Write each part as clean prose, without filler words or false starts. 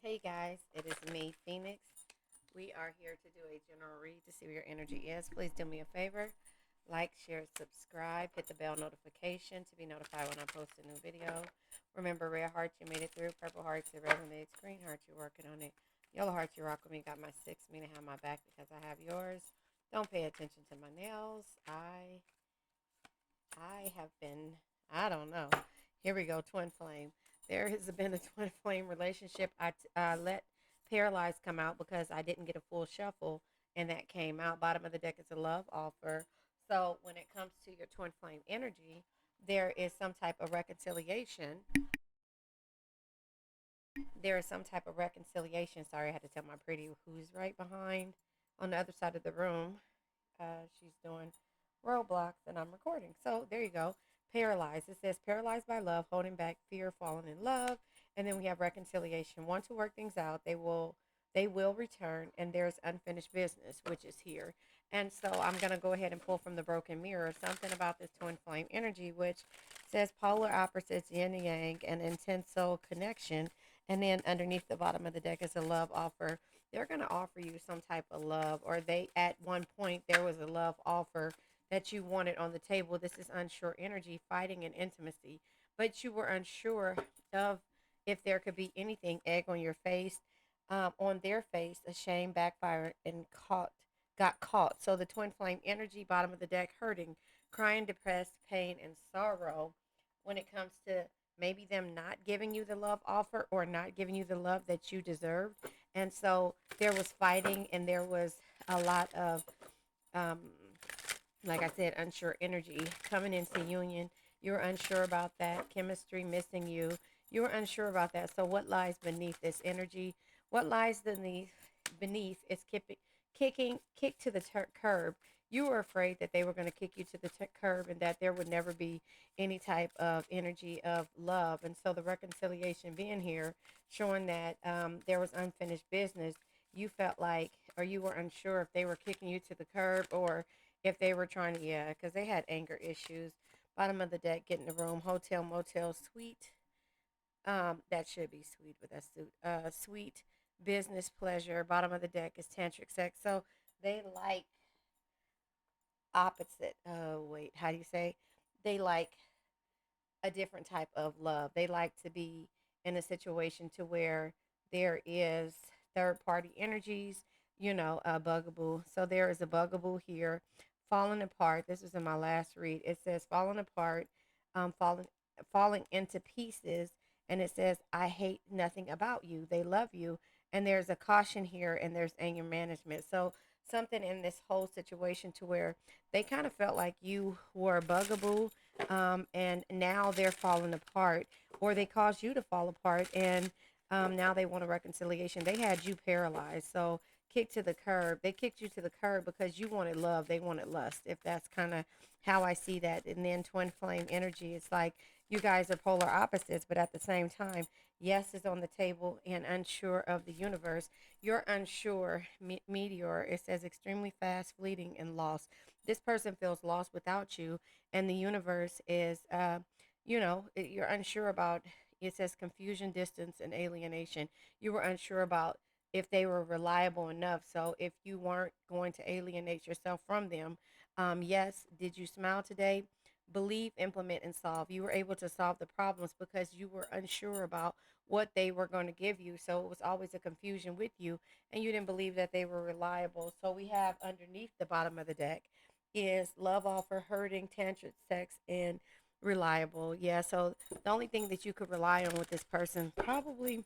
Hey guys, it is me, Phoenix. We are here to do a general read to see where your energy is. Please do me a favor. Like, share, subscribe, hit the bell notification to be notified when I post a new video. Remember, red hearts, you made it through. Purple hearts, it resonates. Green hearts, you're working on it. Yellow hearts, you rock with me. Got my six, meaning have my back because I have yours. Don't pay attention to my nails. I have been, I don't know. Here we go, twin flame. There has been a twin flame relationship. I let paralyzed come out because I didn't get a full shuffle, and that came out. Bottom of the deck is a love offer. So when it comes to your twin flame energy, there is some type of reconciliation. There is some type of reconciliation. Sorry, I had to tell my pretty who's right behind on the other side of the room. She's doing roadblocks and I'm recording. So there you go. Paralyzed. It says paralyzed by love, holding back fear, falling in love. And then we have reconciliation. Want to work things out. They will return, and there's unfinished business, which is here. And so I'm gonna go ahead and pull from the broken mirror something about this twin flame energy, which says polar opposites, yin and yang, an intense soul connection. And then underneath the bottom of the deck is a love offer. They're going to offer you some type of love, or they at one point there was a love offer that you wanted on the table. This is unsure energy, fighting and intimacy, but you were unsure of if there could be anything. Egg on your face, on their face, a shame, backfire, and got caught. So the twin flame energy, bottom of the deck, hurting, crying, depressed, pain, and sorrow. When it comes to maybe them not giving you the love offer or not giving you the love that you deserved. And so there was fighting, and there was a lot of, um, like I said, unsure energy coming into union. You're unsure about that. Chemistry missing you. You're unsure about that. So what lies beneath this energy? What lies beneath is kick to the curb. You were afraid that they were going to kick you to the curb and that there would never be any type of energy of love. And so the reconciliation being here, showing that there was unfinished business. You felt like, or you were unsure if they were kicking you to the curb or if they were trying to, yeah, because they had anger issues. Bottom of the deck, get in the room, hotel, motel, suite. That should be sweet with a suit. Sweet business pleasure. Bottom of the deck is tantric sex. So they like opposite. Wait, how do you say? They like a different type of love. They like to be in a situation to where there is third party energies, a bugaboo. So there is a bugaboo here, falling apart. This was in my last read. It says falling apart, falling into pieces, and it says I hate nothing about you. They love you, and there's a caution here, and there's anger management. So something in this whole situation to where they kind of felt like you were a bugaboo, and now they're falling apart, or they caused you to fall apart, and now they want a reconciliation. They had you paralyzed, so kicked to the curb. They kicked you to the curb because you wanted love, they wanted lust. If that's kind of how I see that, and then twin flame energy, it's like you guys are polar opposites, but at the same time, yes is on the table and unsure of the universe. You're unsure. Meteor. It says extremely fast, fleeting, and lost. This person feels lost without you, and the universe is you're unsure about. It says confusion, distance, and alienation. You were unsure about if they were reliable enough. So if you weren't going to alienate yourself from them, yes, did you smile today? Believe, implement, and solve. You were able to solve the problems because you were unsure about what they were going to give you. So it was always a confusion with you, and you didn't believe that they were reliable. So we have underneath the bottom of the deck is love offer, hurting, tantric sex, and reliable. Yeah, so the only thing that you could rely on with this person probably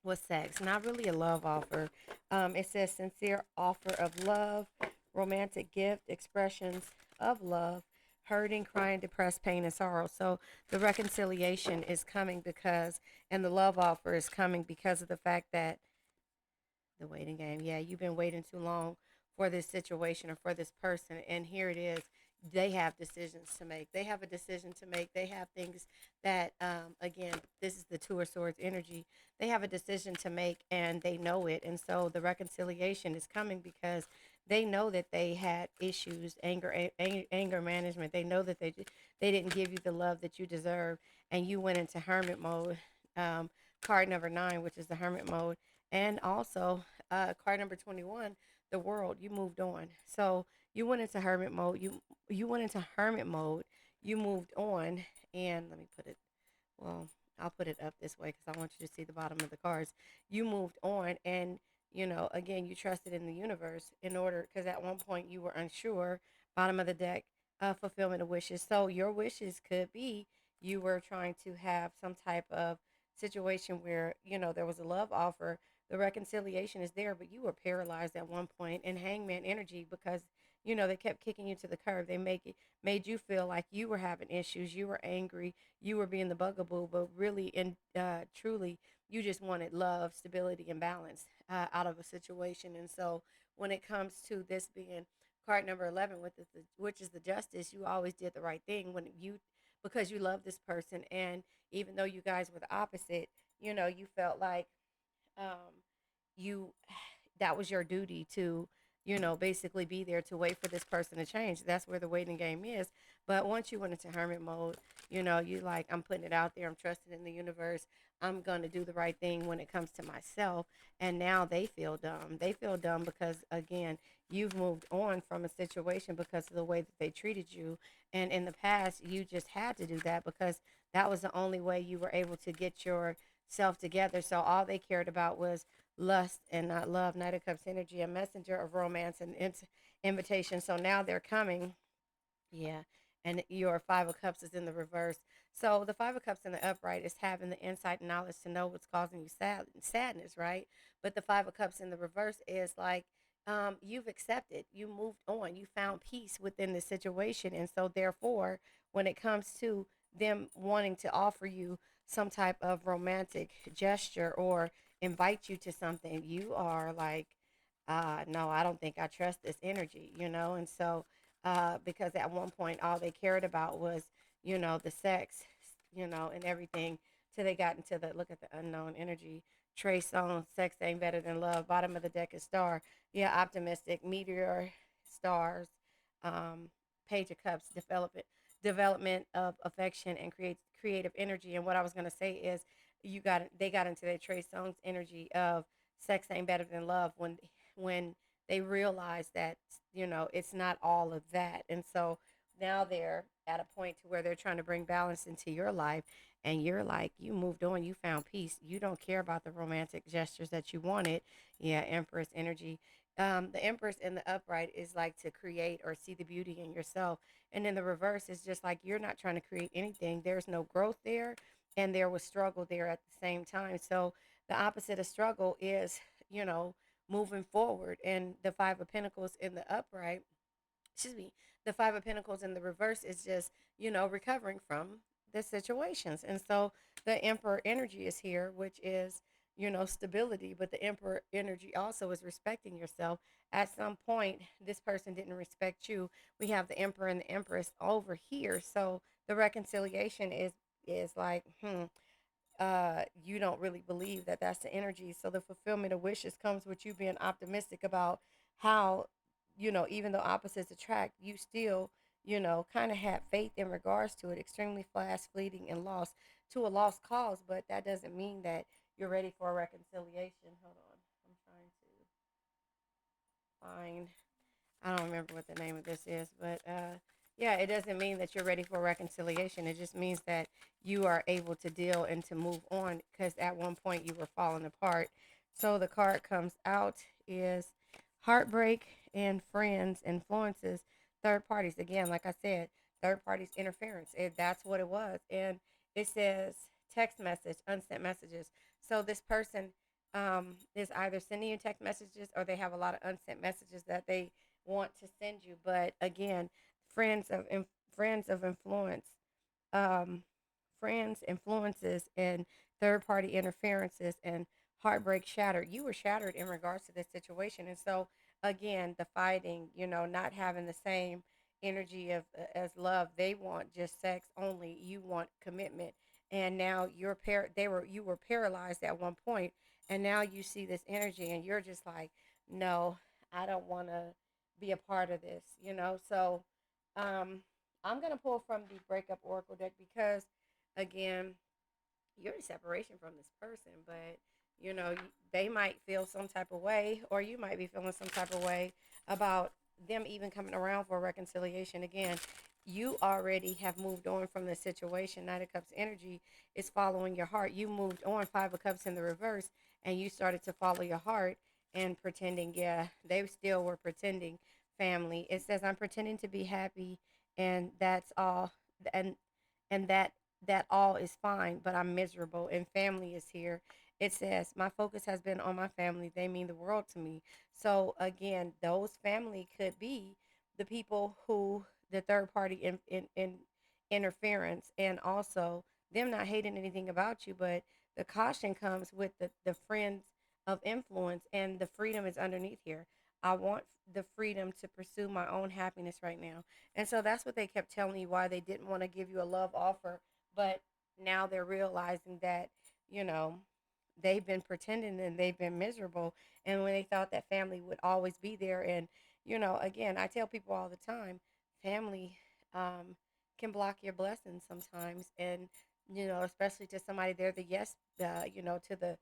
was sex, not really a love offer. It says sincere offer of love, romantic gift, expressions of love, hurting, crying, depressed, pain, and sorrow. So the reconciliation is coming because, and the love offer is coming because of the fact that the waiting game. Yeah, you've been waiting too long for this situation or for this person. And here it is. They have decisions to make. They have a decision to make. They have things that, again, this is the Two of Swords energy. They have a decision to make and they know it. And so the reconciliation is coming because they know that they had issues, anger management. They know that they didn't give you the love that you deserve, and you went into hermit mode. Um, card number 9, which is the hermit mode, and also card number 21, the world. You moved on. So you went into hermit mode. You went into hermit mode. You moved on, and let me put it. Well, I'll put it up this way because I want you to see the bottom of the cards. You moved on, and again, you trusted in the universe in order because at one point you were unsure. Bottom of the deck, fulfillment of wishes. So your wishes could be you were trying to have some type of situation where there was a love offer. The reconciliation is there, but you were paralyzed at one point in hangman energy because they kept kicking you to the curb. They made you feel like you were having issues, you were angry, you were being the bugaboo, but really and truly, you just wanted love, stability, and balance out of a situation. And so, when it comes to this being card number 11, which is the justice, you always did the right thing because you love this person, and even though you guys were the opposite, you felt like um, you that was your duty to basically be there to wait for this person to change. That's where the waiting game is. But once you went into hermit mode, you like, I'm putting it out there, I'm trusting in the universe, I'm going to do the right thing when it comes to myself. And now they feel dumb because again, you've moved on from a situation because of the way that they treated you. And in the past you just had to do that because that was the only way you were able to get yourself together. So all they cared about was lust and not love. Knight of Cups energy, a messenger of romance and invitation. So now they're coming. Yeah. And your Five of Cups is in the reverse. So the Five of Cups in the upright is having the insight and knowledge to know what's causing you sadness, right? But the Five of Cups in the reverse is like you've accepted, you moved on, you found peace within the situation. And so, therefore, when it comes to them wanting to offer you some type of romantic gesture or invite you to something, you are like, no, I don't think I trust this energy, And so, because at one point all they cared about was, the sex, and everything, till they got into the look at the unknown energy. Trace on sex ain't better than love. Bottom of the deck is star. Yeah, optimistic, meteor, stars, um, page of cups, development of affection and creative energy. And what I was gonna say is, they got into their Trey Songz energy of sex ain't better than love when they realized that it's not all of that. And so now they're at a point to where they're trying to bring balance into your life, and you're like, you moved on, you found peace, you don't care about the romantic gestures that you wanted. Yeah, Empress energy. The Empress in the upright is like to create or see the beauty in yourself, and in the reverse is just like you're not trying to create anything, there's no growth there, and there was struggle there at the same time. So the opposite of struggle is you know moving forward. And the Five of Pentacles in the upright, excuse me, the Five of Pentacles in the reverse is just, recovering from the situations. And so the Emperor energy is here, which is, stability. But the Emperor energy also is respecting yourself. At some point, this person didn't respect you. We have the Emperor and the Empress over here. So the reconciliation is like, you don't really believe that that's the energy. So the fulfillment of wishes comes with you being optimistic about how, even though opposites attract, you still, kind of have faith in regards to it. Extremely fast, fleeting, and lost to a lost cause. But that doesn't mean that you're ready for a reconciliation. Hold on. I'm trying to find, I don't remember what the name of this is, but yeah, it doesn't mean that you're ready for reconciliation. It just means that you are able to deal and to move on because at one point you were falling apart. So the card comes out is heartbreak and friends, influences, third parties. Again, like I said, third parties interference. That's what it was. And it says text message, unsent messages. So this person is either sending you text messages or they have a lot of unsent messages that they want to send you. But again, friends of friends of influence, um, friends, influences, and third party interferences and heartbreak shattered. You were shattered in regards to this situation, and so again, the fighting, not having the same energy of as love. They want just sex only. You want commitment, and now you were paralyzed at one point, and now you see this energy, and you're just like, no, I don't want to be a part of this, So, um, I'm gonna pull from the breakup oracle deck because, again, you're in separation from this person, but they might feel some type of way, or you might be feeling some type of way about them even coming around for reconciliation again. You already have moved on from the situation. Knight of Cups energy is following your heart. You moved on. Five of Cups in the reverse, and you started to follow your heart and pretending. Yeah, they still were pretending. Family. It says, I'm pretending to be happy, and that's all. And that all is fine, but I'm miserable and family is here. It says, my focus has been on my family. They mean the world to me. So, again, those family could be the people who, the third party in interference, and also them not hating anything about you, but the caution comes with the friends of influence, and the freedom is underneath here. I want the freedom to pursue my own happiness right now. And so that's what they kept telling you why they didn't want to give you a love offer. But now they're realizing that, you know, they've been pretending and they've been miserable. And when they thought that family would always be there. And, again, I tell people all the time, family can block your blessings sometimes. And, especially to somebody, they're the yes, to the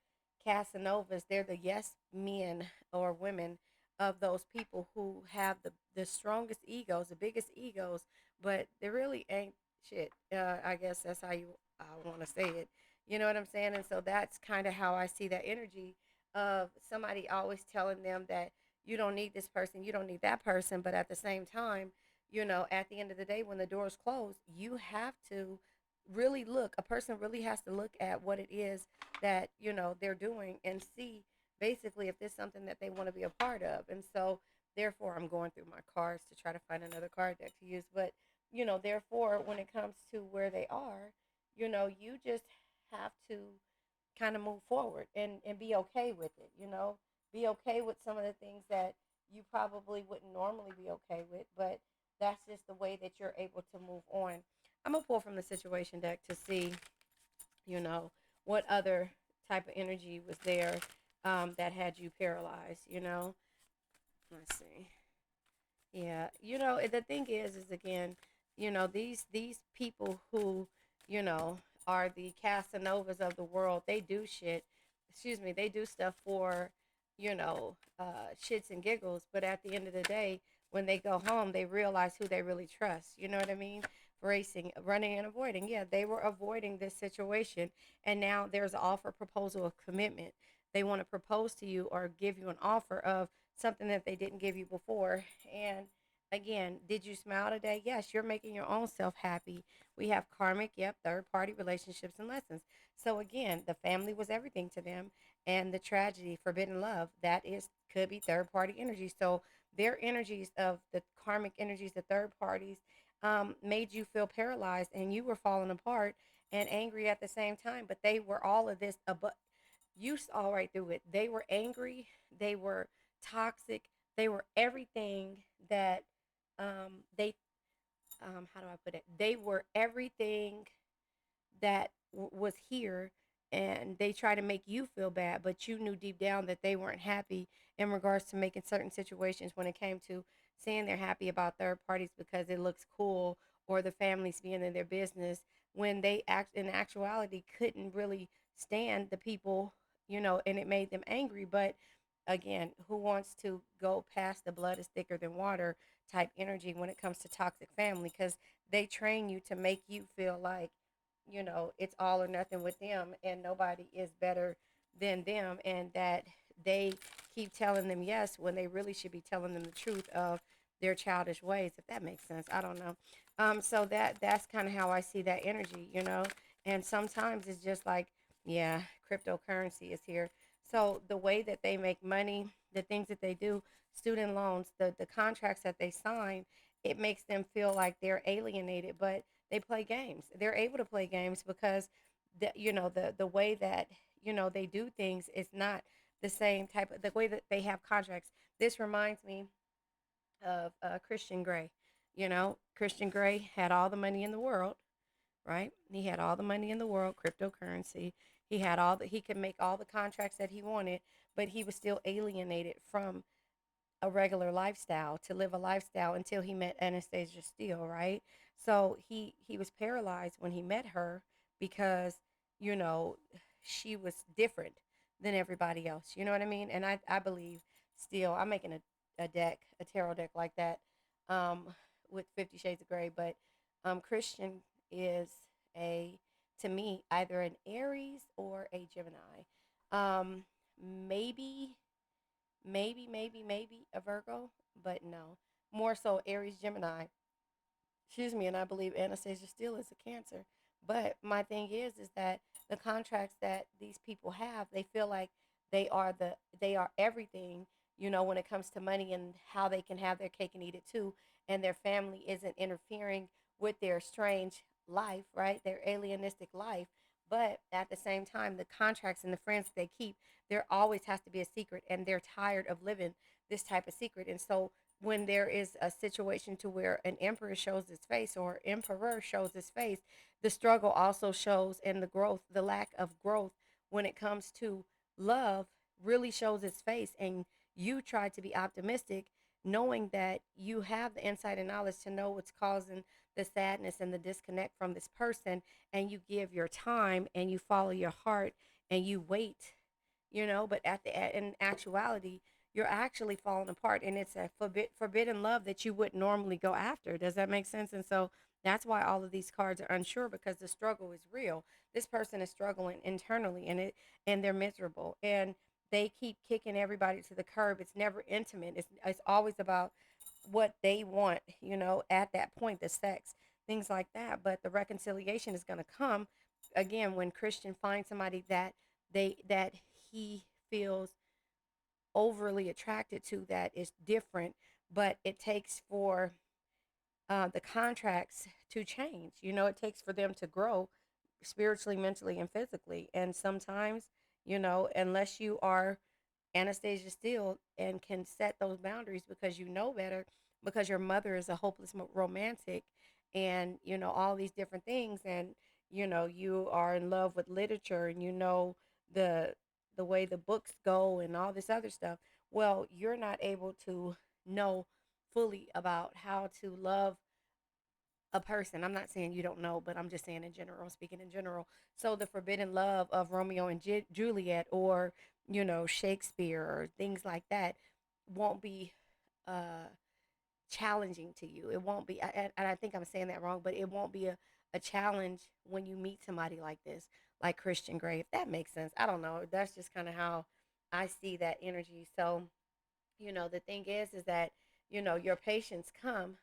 Casanovas, they're the yes men or women of those people who have the strongest egos, the biggest egos, but they really ain't shit. I guess that's how I want to say it. You know what I'm saying? And so that's kind of how I see that energy of somebody always telling them that you don't need this person, you don't need that person, but at the same time, at the end of the day, when the doors close, you have to really look. A person really has to look at what it is that they're doing and see basically if there's something that they want to be a part of. And so therefore I'm going through my cards to try to find another card deck to use. But therefore when it comes to where they are, you just have to kind of move forward and be okay with it. Be okay with some of the things that you probably wouldn't normally be okay with, but that's just the way that you're able to move on. I'm gonna pull from the situation deck to see you know what other type of energy was there, that had you paralyzed. Let's see. Yeah, the thing is again, these people who, you know, are the Casanovas of the world. They do shit. Excuse me. They do stuff for, shits and giggles. But at the end of the day, when they go home, they realize who they really trust. You know what I mean? Racing, running, and avoiding. Yeah, they were avoiding this situation, and now there's an offer proposal of commitment. They want to propose to you or give you an offer of something that they didn't give you before. And again, did you smile today? Yes, you're making your own self happy. We have karmic, yep, third party relationships and lessons. So again, the family was everything to them, and the tragedy, forbidden love, that is could be third party energy. So their energies of the karmic energies, the third parties, made you feel paralyzed, and you were falling apart and angry at the same time. But they were all of this, but you saw right through it. They were angry. They were toxic. They were everything that they how do I put it? They were everything that was here, and they try to make you feel bad, but you knew deep down that they weren't happy in regards to making certain situations when it came to saying they're happy about third parties because it looks cool, or the families being in their business, when they act in actuality couldn't really stand the people, and it made them angry. But again, who wants to go past the blood is thicker than water type energy when it comes to toxic family? Because they train you to make you feel like, it's all or nothing with them, and nobody is better than them, and that they keep telling them yes when they really should be telling them the truth of their childish ways, if that makes sense. I don't know. So that's kind of how I see that energy. And sometimes it's just like, yeah, cryptocurrency is here. So the way that they make money, the things that they do, student loans, the contracts that they sign, it makes them feel like they're alienated, but they play games. They're able to play games because the way that they do things is not the same type of the way that they have contracts. This reminds me of Christian Grey. Christian Grey had all the money in the world, right? He had all the money in the world, cryptocurrency. He could make all the contracts that he wanted, but he was still alienated from a regular lifestyle to live a lifestyle until he met Anastasia Steele, right? So he was paralyzed when he met her because you know, she was different than everybody else. You know what I mean? And I believe still, I'm making a deck, a tarot deck like that, um, with 50 Shades of Grey. But Christian is a, to me, either an Aries or a Gemini. Um, maybe, maybe a Virgo, but no. More so Aries, Gemini, excuse me, and I believe Anastasia Steele is a Cancer. But my thing is that the contracts that these people have, they feel like they are everything, when it comes to money and how they can have their cake and eat it too, and their family isn't interfering with their strange life, right? Their alienistic life. But at the same time, the contracts and the friends they keep, there always has to be a secret, and they're tired of living this type of secret. And so when there is a situation to where an emperor shows his face or emperor shows his face, the struggle also shows, and the growth, the lack of growth when it comes to love really shows its face. And you try to be optimistic, knowing that you have the insight and knowledge to know what's causing the sadness and the disconnect from this person, and you give your time and you follow your heart and you wait, but in actuality, you're actually falling apart, and it's a forbidden love that you wouldn't normally go after. Does that make sense? And so that's why all of these cards are unsure, because the struggle is real. This person is struggling internally, and they're miserable, and they keep kicking everybody to the curb. It's never intimate. It's always about what they want, at that point, the sex, things like that. But the reconciliation is going to come again when Christian finds somebody that he feels overly attracted to, that is different. But it takes for the contracts to change. It takes for them to grow spiritually, mentally, and physically. And sometimes, unless you are Anastasia Steele and can set those boundaries because you know better, because your mother is a hopeless romantic, and all these different things, and you are in love with literature, and the way the books go and all this other stuff. Well, you're not able to know fully about how to love a person. I'm not saying you don't know, but I'm just saying in general, speaking in general. So the forbidden love of Romeo and Juliet, or Shakespeare, or things like that, won't be uh challenging to you. It won't be, and I think I'm saying that wrong, but it won't be a challenge when you meet somebody like this, like Christian Grey. If that makes sense, I don't know. That's just kind of how I see that energy. So the thing is that your patience comes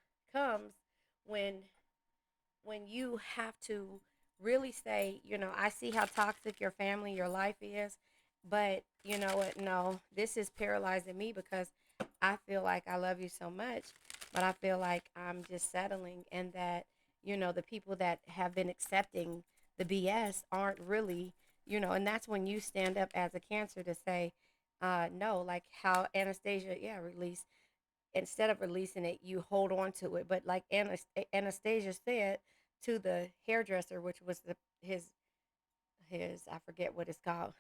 when you have to really say, I see how toxic your family, your life is, but you know what? No, this is paralyzing me, because I feel like I love you so much, but I feel like I'm just settling, and that, the people that have been accepting the BS aren't really, and that's when you stand up as a Cancer to say, no, like how Anastasia, yeah, released, instead of releasing it, you hold on to it. But like Anastasia said to the hairdresser, which was his I forget what it's called.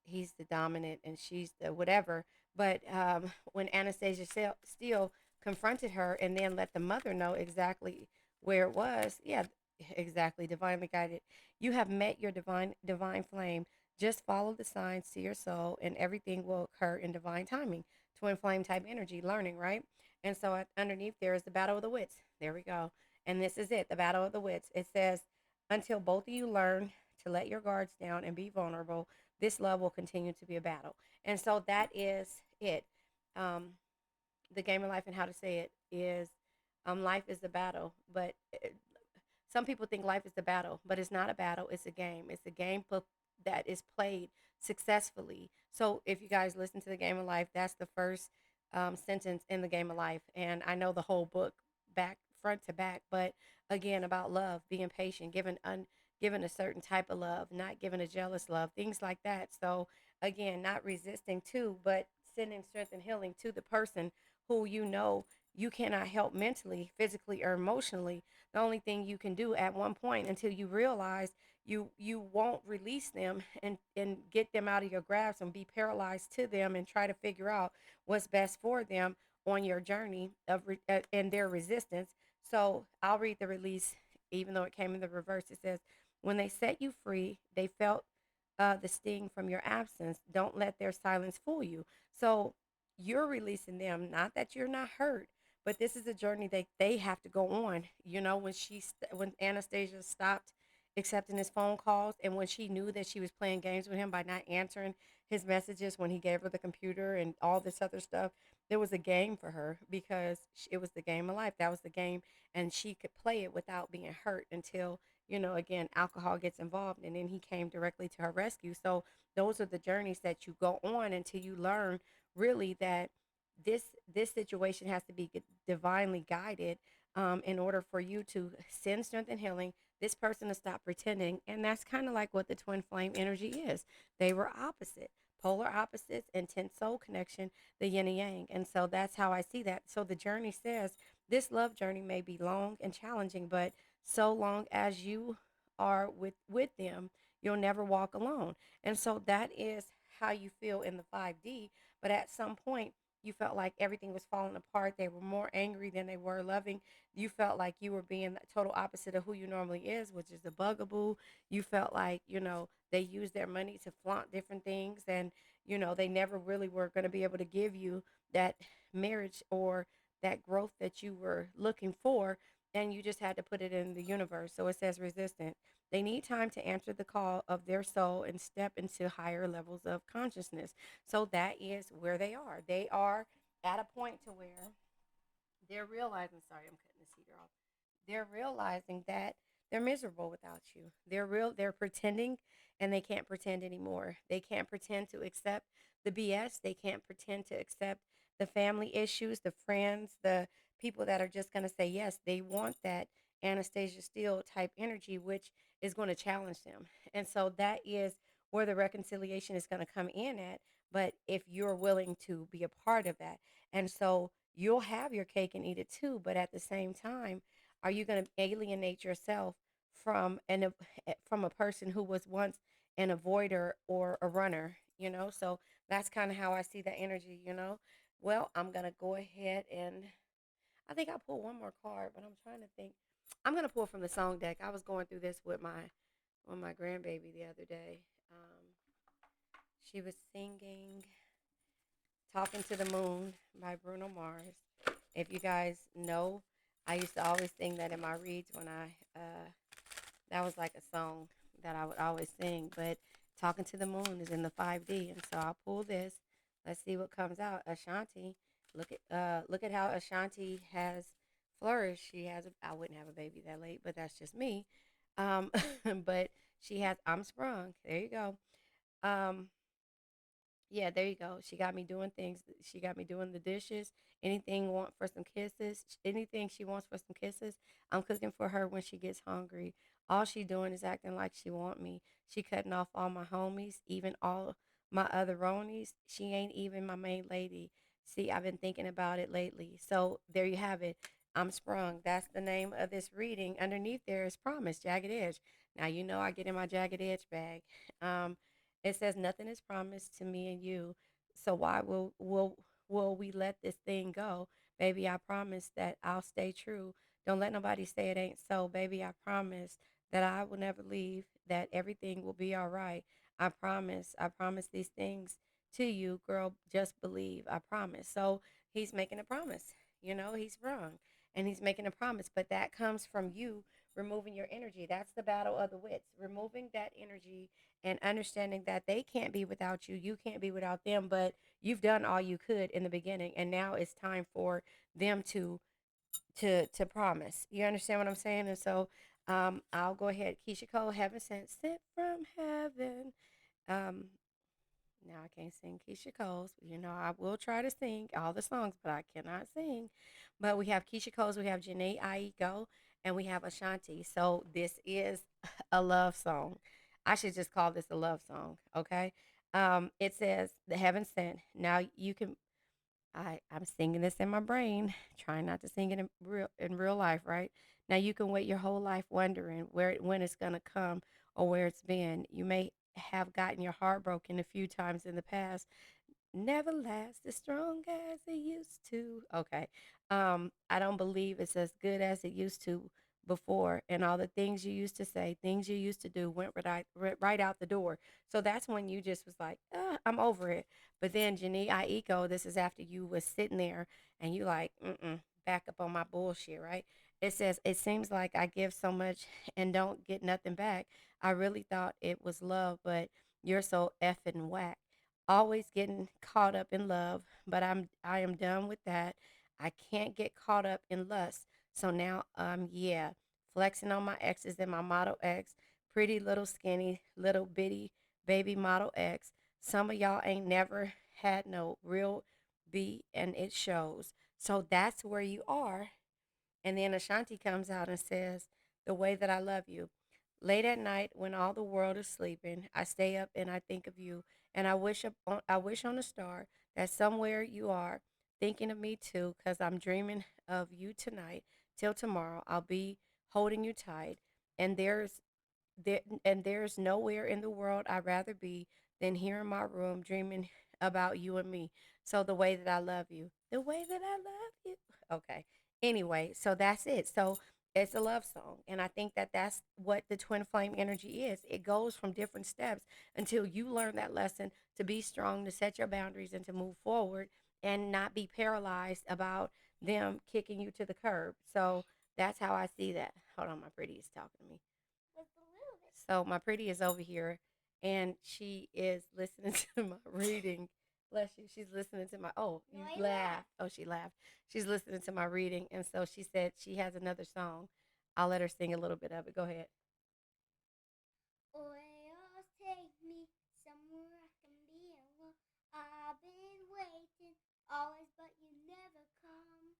He's the dominant and she's the whatever. But when Anastasia Steele confronted her and then let the mother know exactly where it was, yeah, exactly, divinely guided. You have met your divine flame. Just follow the signs to your soul, and everything will occur in divine timing. Twin flame type energy, learning, right? And so underneath there is the battle of the wits. There we go. And this is it, the battle of the wits. It says, until both of you learn to let your guards down and be vulnerable, this love will continue to be a battle. And so that is it. Um, the game of life, and how to say it is, life is a battle, but some people think life is a battle, but it's not a battle. It's a game. It's a game that is played successfully. So if you guys listen to the game of life, that's the first sentence in the game of life. And I know the whole book back front to back, but again, about love, being patient, giving a certain type of love, not giving a jealous love, things like that. So again, not resisting to, but sending strength and healing to the person who you cannot help mentally, physically, or emotionally. The only thing you can do at one point, until you realize you won't release them and get them out of your grasp and be paralyzed to them, and try to figure out what's best for them on your journey of and their resistance. So I'll read the release, even though it came in the reverse. It says, When they set you free, they felt the sting from your absence. Don't let their silence fool you. So you're releasing them. Not that you're not hurt, but this is a journey they have to go on. You know, when Anastasia stopped accepting his phone calls, and when she knew that she was playing games with him by not answering his messages when he gave her the computer and all this other stuff, there was a game for her because it was the game of life. That was the game, and she could play it without being hurt until, again, alcohol gets involved, and then he came directly to her rescue. So those are the journeys that you go on until you learn really that this situation has to be divinely guided, in order for you to send strength and healing, this person to stop pretending. And that's kind of like what the twin flame energy is. They were opposite, polar opposites, intense soul connection, the yin and yang. And so that's how I see that. So the journey says this love journey may be long and challenging, but so long as you are with them, you'll never walk alone. And so that is how you feel in the 5D. But at some point, you felt like everything was falling apart. They were more angry than they were loving. You felt like you were being the total opposite of who you normally is, which is a bugaboo. You felt like, they used their money to flaunt different things, and, they never really were going to be able to give you that marriage or that growth that you were looking for. And you just had to put it in the universe. So it says resistant. They need time to answer the call of their soul and step into higher levels of consciousness. So that is where they are. They are at a point to where they're realizing, sorry, I'm cutting this heater off. They're realizing that they're miserable without you. They're pretending, and they can't pretend anymore. They can't pretend to accept the BS. They can't pretend to accept the family issues, the friends, the people that are just going to say yes. They want that Anastasia Steele type energy, which is going to challenge them. And so that is where the reconciliation is going to come in at. But if you're willing to be a part of that, and so you'll have your cake and eat it too, but at the same time, are you going to alienate yourself from from a person who was once an avoider or a runner, So that's kind of how I see that energy. Well, I'm going to go ahead and I think I pulled one more card, but I'm trying to think. I'm going to pull from the song deck. I was going through this with my grandbaby the other day. She was singing Talking to the Moon by Bruno Mars. If you guys know, I used to always sing that in my reads when that was like a song that I would always sing. But Talking to the Moon is in the 5D. And so I'll pull this. Let's see what comes out. Ashanti. Look at how Ashanti has flourished. I wouldn't have a baby that late, but that's just me. Um, but she has, I'm sprung. There you go. Um, yeah, there you go. She got me doing things. She got me doing the dishes. Anything want for some kisses. Anything she wants for some kisses. I'm cooking for her when she gets hungry. All she doing is acting like she want me. She cutting off all my homies, even all my other ronies. She ain't even my main lady. See, I've been thinking about it lately. So there you have it. I'm sprung. That's the name of this reading. Underneath there is promise, jagged edge. Now you know I get in my jagged edge bag. Um, it says nothing is promised to me and you. So why will we let this thing go? Baby, I promise that I'll stay true. Don't let nobody say it ain't so. Baby, I promise that I will never leave, that everything will be all right. I promise these things to you, girl. Just believe. I promise. So he's making a promise. He's wrong. And he's making a promise. But that comes from you removing your energy. That's the battle of the wits. Removing that energy and understanding that they can't be without you, you can't be without them, but you've done all you could in the beginning, and now it's time for them to promise. You understand what I'm saying? And so I'll go ahead. Keisha Cole, Heaven Sent from Heaven. Um, Now I can't sing Keisha Cole's. I will try to sing all the songs, but I cannot sing. But we have Keisha Cole's, we have Janae Aiko, and we have Ashanti. So this is a love song. I should just call this a love song, okay? It says the Heaven Sent. Now you can I'm singing this in my brain, trying not to sing it in real life, right? Now you can wait your whole life wondering when it's gonna come or where it's been. You may have gotten your heart broken a few times in the past. Never lasts as strong as it used to. Okay. I don't believe it's as good as it used to, before, and all the things you used to say, things you used to do went right out the door. So that's when you just was like, I'm over it. But then, Janie, I echo, this is after you was sitting there and you like, back up on my bullshit, right? It says, it seems like I give so much and don't get nothing back. I really thought it was love, but you're so effing whack. Always getting caught up in love, but I am done with that. I can't get caught up in lust. So now, yeah, flexing on my exes and my Model X, pretty little skinny, little bitty baby Model X. Some of y'all ain't never had no real B, and it shows. So that's where you are. And then Ashanti comes out and says, the way that I love you. Late at night when all the world is sleeping, I stay up and I think of you. And I wish on a star that somewhere you are thinking of me too, because I'm dreaming of you tonight. Till tomorrow, I'll be holding you tight. And there's nowhere in the world I'd rather be than here in my room dreaming about you and me. So the way that I love you, the way that I love you. Okay. Anyway, so that's it. So it's a love song, and I think that that's what the twin flame energy is. It goes from different steps until you learn that lesson to be strong, to set your boundaries, and to move forward, and not be paralyzed about them kicking you to the curb. So that's how I see that. Hold on, my pretty is talking to me. So my pretty is over here, and she is listening to my reading. Bless you. She's listening to my. Oh, you laughed. Oh, she laughed. She's listening to my reading, and so she said she has another song. I'll let her sing a little bit of it. Go ahead. Oil, take me somewhere I can be alone. I've been waiting always, but you never come.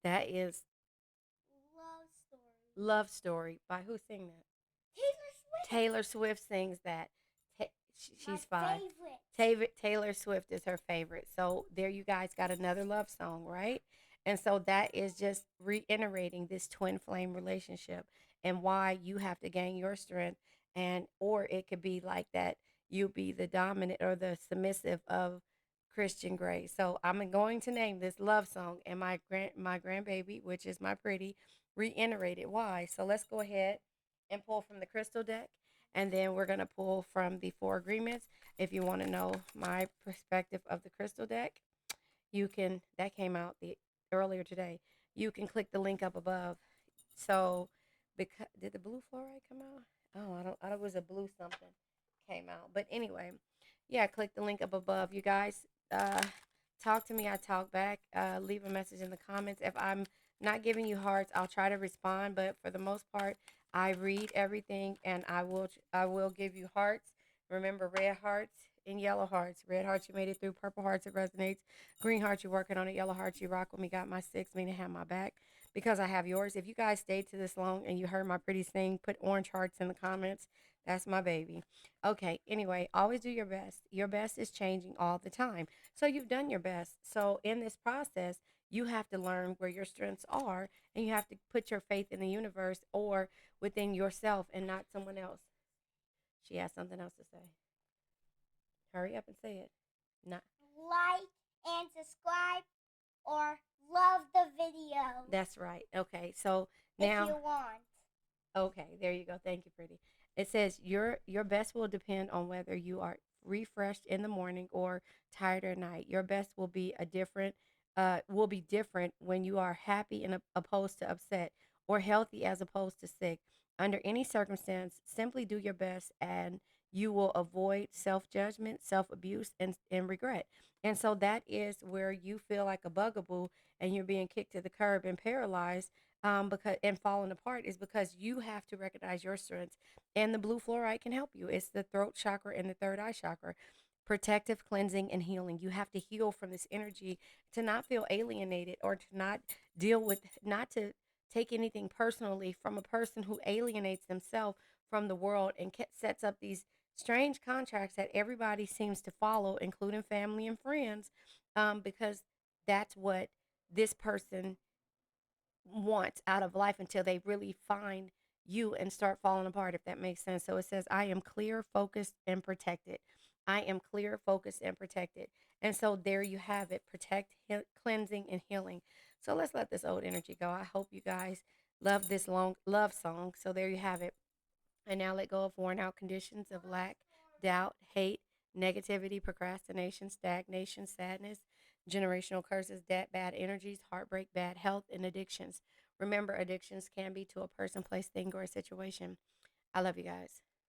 That is Love story. Love Story by who sing that? Taylor Swift. Taylor Swift sings that. She's My five. Taylor Swift is her favorite. So there you guys got another love song, right? And so that is just reiterating this twin flame relationship and why you have to gain your strength, and or it could be like that you be the dominant or the submissive of Christian Grey. So I'm going to name this love song, and my grandbaby, which is my pretty, reiterated why. So let's go ahead and pull from the crystal deck, and then we're going to pull from the four agreements. If you want to know my perspective of the crystal deck, you can, that came out the earlier today. You can click the link up above. So, because did the blue fluoride come out? Oh, I don't, it was a blue something came out. But anyway, yeah, click the link up above. You guys, uh, talk to me. I talk back. Leave a message in the comments. If I'm not giving you hearts, I'll try to respond. But for the most part, I read everything, and I will give you hearts. Remember, red hearts and yellow hearts. Red hearts, you made it through. Purple hearts, it resonates. Green hearts, you're working on it. Yellow hearts, you rock with me. Got my six, meaning have my back because I have yours. If you guys stayed to this long and you heard my pretty sing, put orange hearts in the comments. That's my baby. Okay, anyway, always do your best. Your best is changing all the time. So you've done your best. So in this process, you have to learn where your strengths are, and you have to put your faith in the universe or within yourself and not someone else. She has something else to say. Hurry up and say it. Not. Like and subscribe or love the video. That's right. Okay. So If now, you want. okay, there you go. Thank you, pretty. It says your best will depend on whether you are refreshed in the morning or tired at night. Your best will be different when you are happy and opposed to upset, or healthy as opposed to sick. Under any circumstance, simply do your best, and you will avoid self judgment, self abuse, and regret. And so that is where you feel like a bugaboo and you're being kicked to the curb and paralyzed, because and falling apart, is because you have to recognize your strengths, and the blue fluoride can help you. It's the throat chakra and the third eye chakra. Protective cleansing and healing. You have to heal from this energy to not feel alienated, or to not deal with, not to take anything personally from a person who alienates themselves from the world and sets up these strange contracts that everybody seems to follow, including family and friends, because that's what this person want out of life until they really find you and start falling apart, if that makes sense. So it says, I am clear, focused, and protected. I am clear, focused, and protected. And so there you have it, protect, cleansing, and healing. So let's let this old energy go. I hope you guys Love this long love song. So there you have it. And now let go of worn out conditions of lack, doubt, hate, negativity, procrastination, stagnation, sadness, generational curses, debt, bad energies, heartbreak, bad health, and addictions. Remember, addictions can be to a person, place, thing, or a situation. I love you guys.